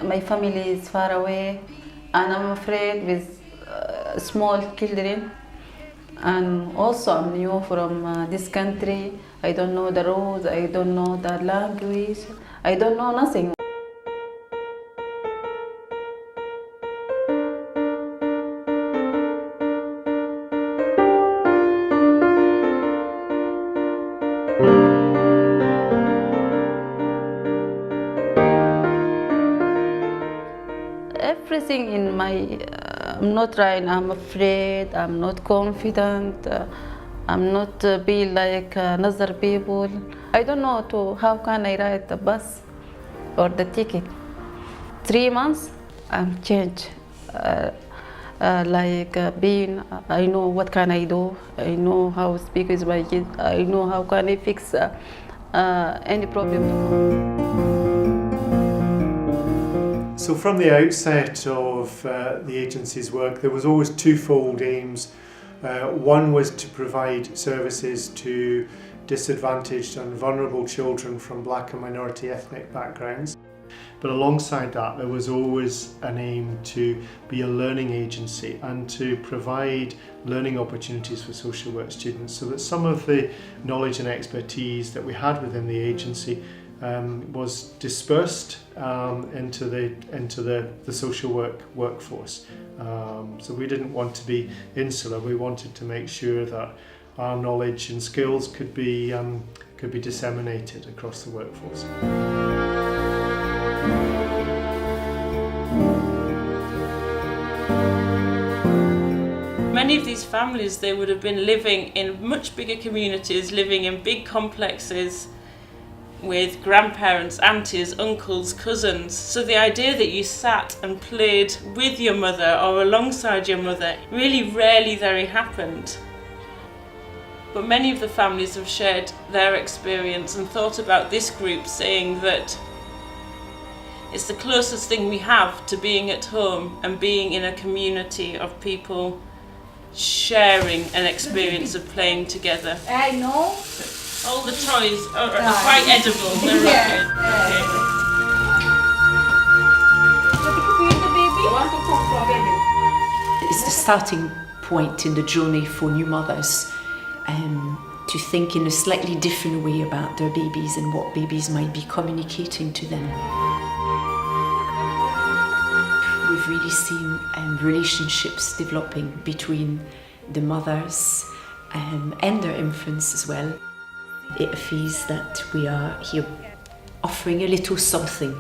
My family is far away, and I'm afraid with small children. And also, I'm new from this country. I don't know the rules, I don't know the language, I don't know nothing. Everything in my, I'm not right, I'm afraid, I'm not confident, I'm not be like another people. I don't know how can I ride the bus or the ticket. 3 months, I'm changed. Being, I know what can I do, I know how to speak with my kids, I know how can I fix any problem. So from the outset of the agency's work, there was always twofold aims. One was to provide services to disadvantaged and vulnerable children from black and minority ethnic backgrounds. But alongside that, there was always an aim to be a learning agency and to provide learning opportunities for social work students, so that some of the knowledge and expertise that we had within the agency was dispersed into the social work workforce. So we didn't want to be insular. We wanted to make sure that our knowledge and skills could be disseminated across the workforce. Many of these families, they would have been living in much bigger communities, living in big complexes with grandparents, aunties, uncles, cousins. So the idea that you sat and played with your mother or alongside your mother really rarely very happened. But many of the families have shared their experience and thought about this group, saying that it's the closest thing we have to being at home and being in a community of people sharing an experience of playing together. I know. All the toys are quite edible. They're okay. It's the starting point in the journey for new mothers to think in a slightly different way about their babies and what babies might be communicating to them. We've really seen relationships developing between the mothers and their infants as well. It feels that we are here offering a little something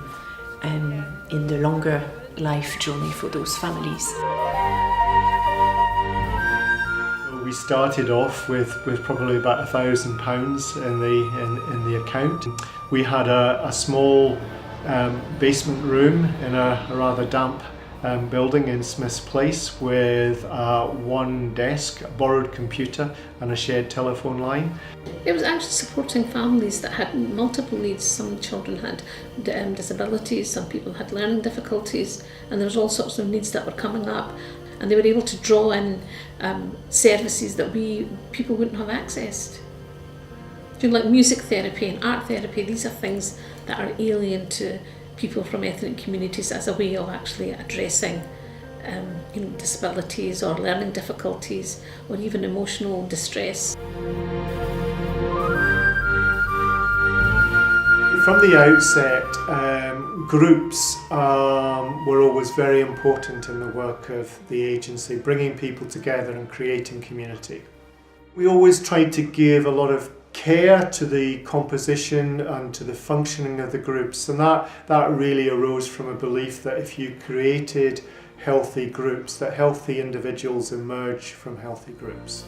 in the longer life journey for those families. We started off with probably about £1,000 in the account. We had a small basement room in a rather damp building in Smith's Place with one desk, a borrowed computer and a shared telephone line. It was actually supporting families that had multiple needs. Some children had disabilities, some people had learning difficulties, and there was all sorts of needs that were coming up, and they were able to draw in services that people wouldn't have accessed. Like music therapy and art therapy, these are things that are alien to people from ethnic communities as a way of actually addressing disabilities or learning difficulties or even emotional distress. From the outset, groups were always very important in the work of the agency, bringing people together and creating community. We always tried to give a lot of care to the composition and to the functioning of the groups, and that really arose from a belief that if you created healthy groups, that healthy individuals emerge from healthy groups.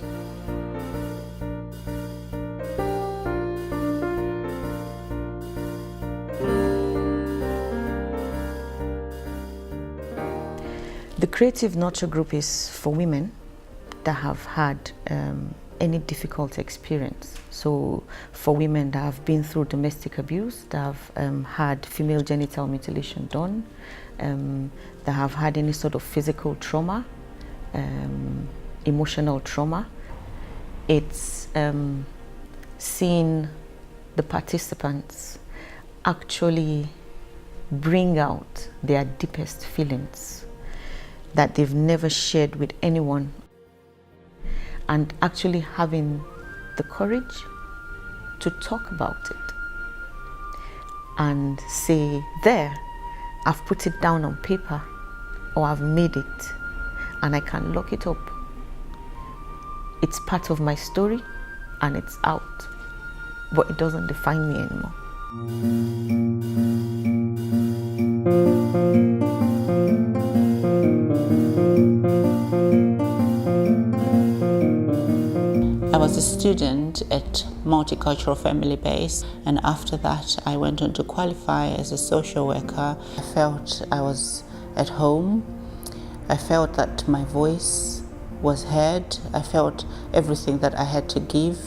The Creative Nurture Group is for women that have had any difficult experience. So for women that have been through domestic abuse, that have had female genital mutilation done, that have had any sort of physical trauma, emotional trauma. It's seeing the participants actually bring out their deepest feelings that they've never shared with anyone, and actually having the courage to talk about it and say, there, I've put it down on paper, or I've made it and I can lock it up. It's part of my story and it's out, but it doesn't define me anymore. I was a student at Multicultural Family Base, and after that I went on to qualify as a social worker. I felt I was at home. I felt that my voice was heard. I felt everything that I had to give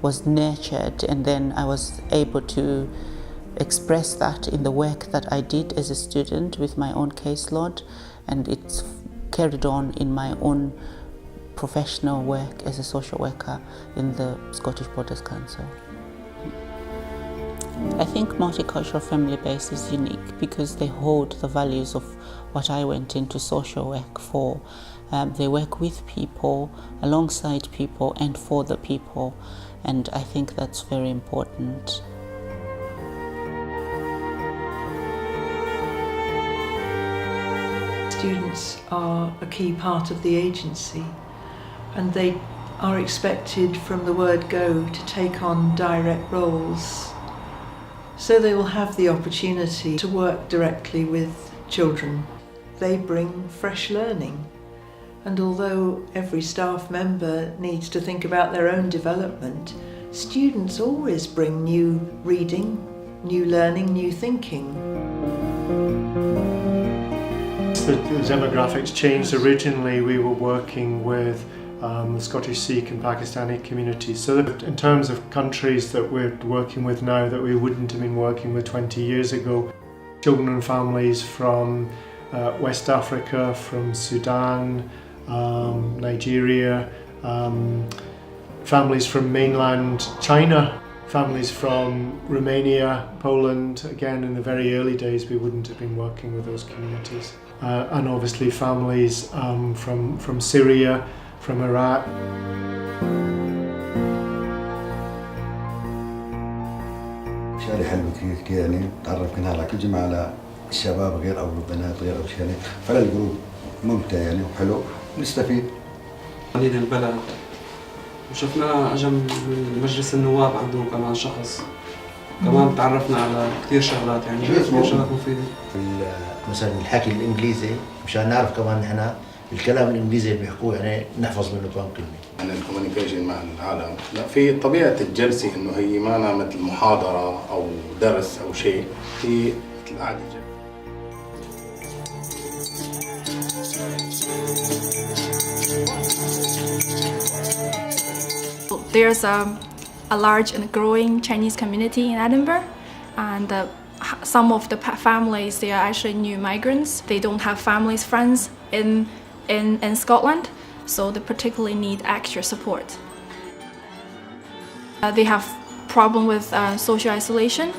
was nurtured, and then I was able to express that in the work that I did as a student with my own caseload, and it's carried on in my own professional work as a social worker in the Scottish Borders Council. I think Multicultural Family Base is unique because they hold the values of what I went into social work for. They work with people, alongside people, and for the people, and I think that's very important. Students are a key part of the agency, and they are expected from the word go to take on direct roles. So they will have the opportunity to work directly with children. They bring fresh learning, and although every staff member needs to think about their own development, students always bring new reading, new learning, new thinking. The demographics changed. Originally we were working with the Scottish Sikh and Pakistani communities. So that in terms of countries that we're working with now that we wouldn't have been working with 20 years ago, children and families from West Africa, from Sudan, Nigeria, families from mainland China, families from Romania, Poland. Again, in the very early days we wouldn't have been working with those communities. And obviously families from Syria, from Iraq. شاري حلو كذا يعني تعرف كنا على كل جمعة على الشباب غير أو البنات غير أو شيء يعني فلا الجروب ممتع يعني وحلو نستفيد. قليل البلد وشفنا أجا من مجلس النواب عندهم كمان شخص كمان تعرفنا على كثير شغلات يعني كثير شغلات مفيدة. مثلا الحكي الإنجليزي مشان نعرف كمان نحن الكلام الإنجليزي اللي بيحكوه يعني نحفظ منه كم كلمة. عن الكوميونيكيشن مع العالم، لا في طبيعة الجلسة إنه هي ما أنا مثل محاضرة أو درس أو شيء، هي مثل قعدة. There's a large and growing Chinese community in Edinburgh, and some of the families, they are actually new migrants. They don't have families, friends in Scotland, so they particularly need extra support. They have problem with social isolation,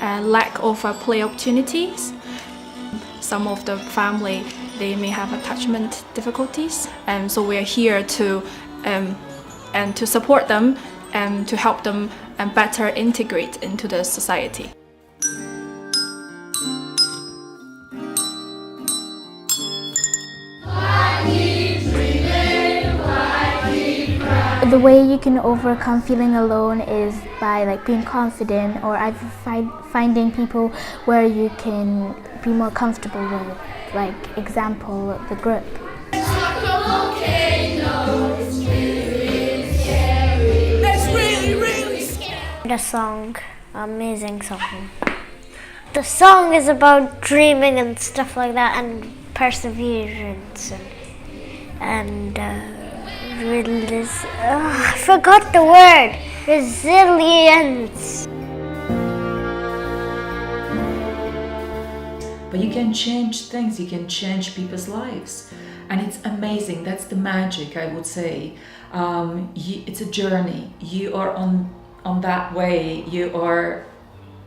lack of play opportunities. Some of the family, they may have attachment difficulties, and so we are here to support them and to help them better integrate into the society. The way you can overcome feeling alone is by being confident, or either finding people where you can be more comfortable with, example, the group. The song, amazing song. The song is about dreaming and stuff like that, and perseverance and I forgot the word. Resilience. But you can change things, you can change people's lives. And it's amazing, that's the magic, I would say. It's a journey. You are on that way, you are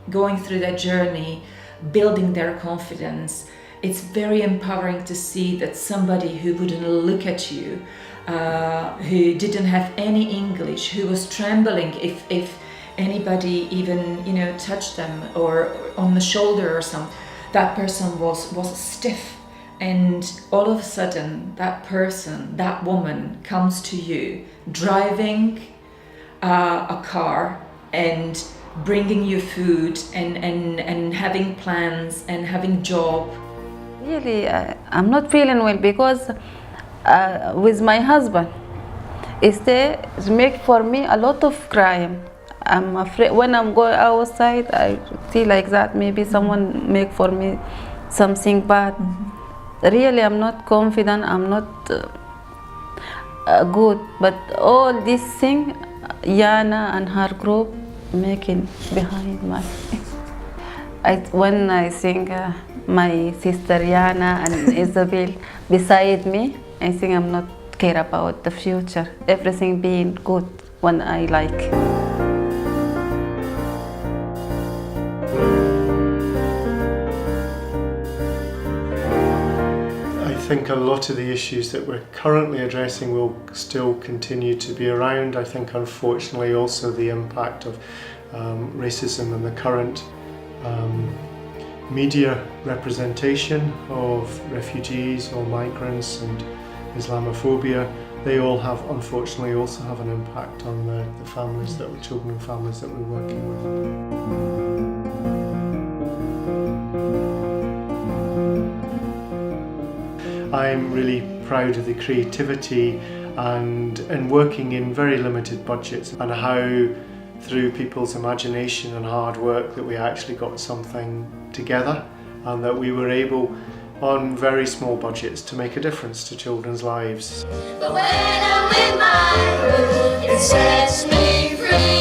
going through that journey building their confidence. It's very empowering to see that somebody who wouldn't look at you, who didn't have any English, who was trembling if anybody even, you know, touched them or on the shoulder or something, that person was stiff. And all of a sudden, that person, that woman comes to you driving a car and bringing you food and having plans and having job. Really, I'm not feeling well because with my husband, they make for me a lot of crime. I'm afraid when I'm going outside, I feel like that maybe someone make for me something bad. Really, I'm not confident, I'm not good, but all this thing, Yana and her group making behind my when I think my sister Yana and Isabel beside me, I think I'm not care about the future, everything being good when I like. I think a lot of the issues that we're currently addressing will still continue to be around. I think unfortunately also the impact of racism and the current media representation of refugees or migrants and Islamophobia, they all have unfortunately also have an impact on the families that we're children and families that we're working with. I'm really proud of the creativity and working in very limited budgets and how through people's imagination and hard work that we actually got something together and that we were able on very small budgets to make a difference to children's lives. But when I'm with my group, it sets me free.